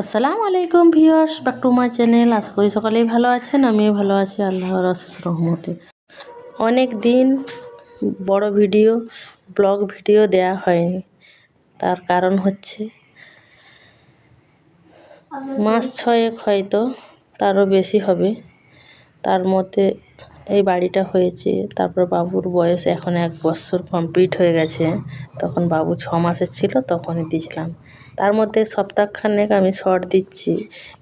আসসালামু আলাইকুম viewers, back to my channel. আশা করি সকালেই ভালো আছেন, আমিও ভালো আছি আল্লাহর অশেষ রহমতে। অনেক দিন বড় ভিডিও ব্লগ ভিডিও দেয়া হয়নি, তার কারণ হচ্ছে মাস 6 হয়তো তারও বেশি হবে। তার মধ্যে এই বাড়িটা হয়েছে, তারপর বাবুর বয়স এখন 1 বছর কমপ্লিট হয়ে গেছে। তখন বাবু 6 মাসের ছিল, তখনই দিয়েছিলাম। তার মধ্যে সপ্তাহখানেক আমি শর্ট দিচ্ছি,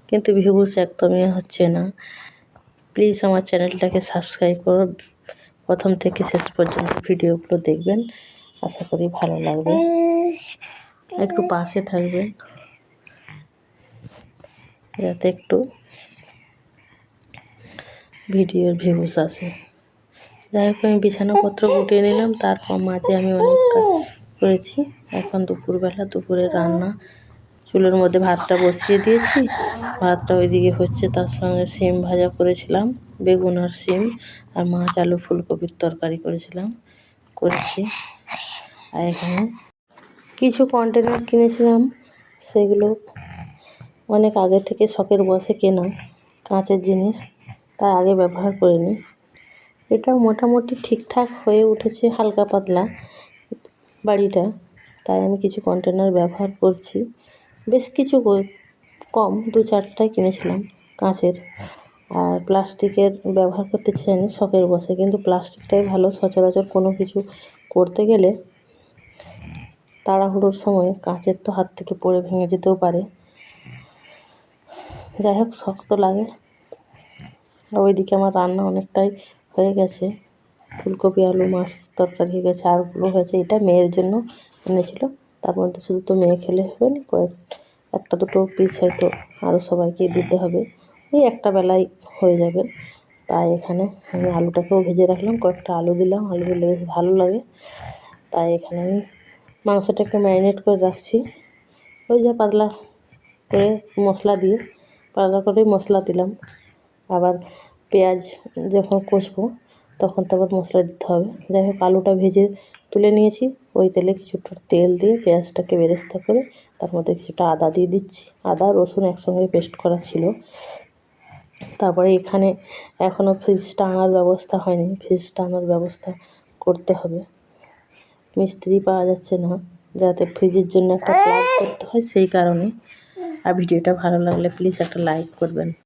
কিন্তু ভিউজ একদমই হচ্ছে না। প্লিজ আমার চ্যানেলটাকে সাবস্ক্রাইব করো, প্রথম থেকে শেষ পর্যন্ত ভিডিওগুলো দেখবেন, আশা করি ভালো লাগবে। একটু পাশে থাকবেন যাতে একটু ভিডিওর ভিউজ আসে। যাই হোক, আমি বিছানাপত্র গুটিয়ে নিলাম, তারপর মাঝে আমি অনেক কাজ করেছি। এখন দুপুরে রান্না, চুলোর মধ্যে ভাতটা বসিয়ে দিয়েছি। ভাতটা ওইদিকে হচ্ছে, তার সঙ্গে সিম ভাজা করেছিলাম, বেগুন আর সিম, আর মাছ আলু ফুলকপির তরকারি করেছি। আর এখানে কিছু কন্টেনার কিনেছিলাম, সেগুলো অনেক আগে থেকে শখের বশে কেনা কাঁচের জিনিস, তার আগে ব্যবহার করিনি। এটা মোটামুটি ঠিকঠাক হয়ে উঠেছে, হালকা পাতলা বাড়িটা, তাই আমি কিছু কন্টেনার ব্যবহার করছি। বেশ কিছু কম 2-4টাই কিনেছিলাম কাঁচের, আর প্লাস্টিকের ব্যবহার করতে চাইনি শখের বশে, কিন্তু প্লাস্টিকটাই ভালো। সচরাচর কোনো কিছু করতে গেলে তাড়াহুড়োর সময় কাঁচের তো হাত থেকে পড়ে ভেঙে যেতেও পারে। যাই হোক, শক্ত লাগে। আর ওইদিকে আমার রান্না অনেকটাই হয়ে গেছে, ফুলকপি আলু মাছ তরকারি হয়ে গেছে, আরগুলো হয়েছে। এটা মেয়ের জন্য এনেছিল, তার মধ্যে শুধু তো মেয়ে খেলে হবে না, একটা দুটো পিস হয়তো আরও সবাইকে দিতে হবে। এই একটা বেলায় হয়ে যাবে। তাই এখানে আমি আলুটাকেও ভেজে রাখলাম, কয়েকটা আলু দিলাম, আলু দিলে বেশ ভালো লাগে। তাই এখানে আমি মাংসটাকে ম্যারিনেট করে রাখছি। ওই যে পাতলা করে মশলা দিয়ে পাতলা করে মশলা দিলাম। আবার পেঁয়াজ যখন কষবো তখন তো আবার মশলা দিতে হবে। যাই হোক, আলুটা ভেজে তুলে নিয়েছি। ওই তেলে কিছুটা তেল দিয়ে পেঁয়াজটাকে বেরেস্তা করে তার মধ্যে কিছুটা আদা দিয়ে দিচ্ছি। আদা রসুন একসঙ্গে পেস্ট করা ছিল। তারপরে এখানে এখনও ফ্রিজটা আনার ব্যবস্থা হয়নি, ফ্রিজটা আনার ব্যবস্থা করতে হবে। মিস্ত্রি পাওয়া যাচ্ছে না, যাতে ফ্রিজের জন্য একটা প্লাগ করতে হয়, সেই কারণে। আর ভিডিওটা ভালো লাগলে প্লিজ একটা লাইক করবেন।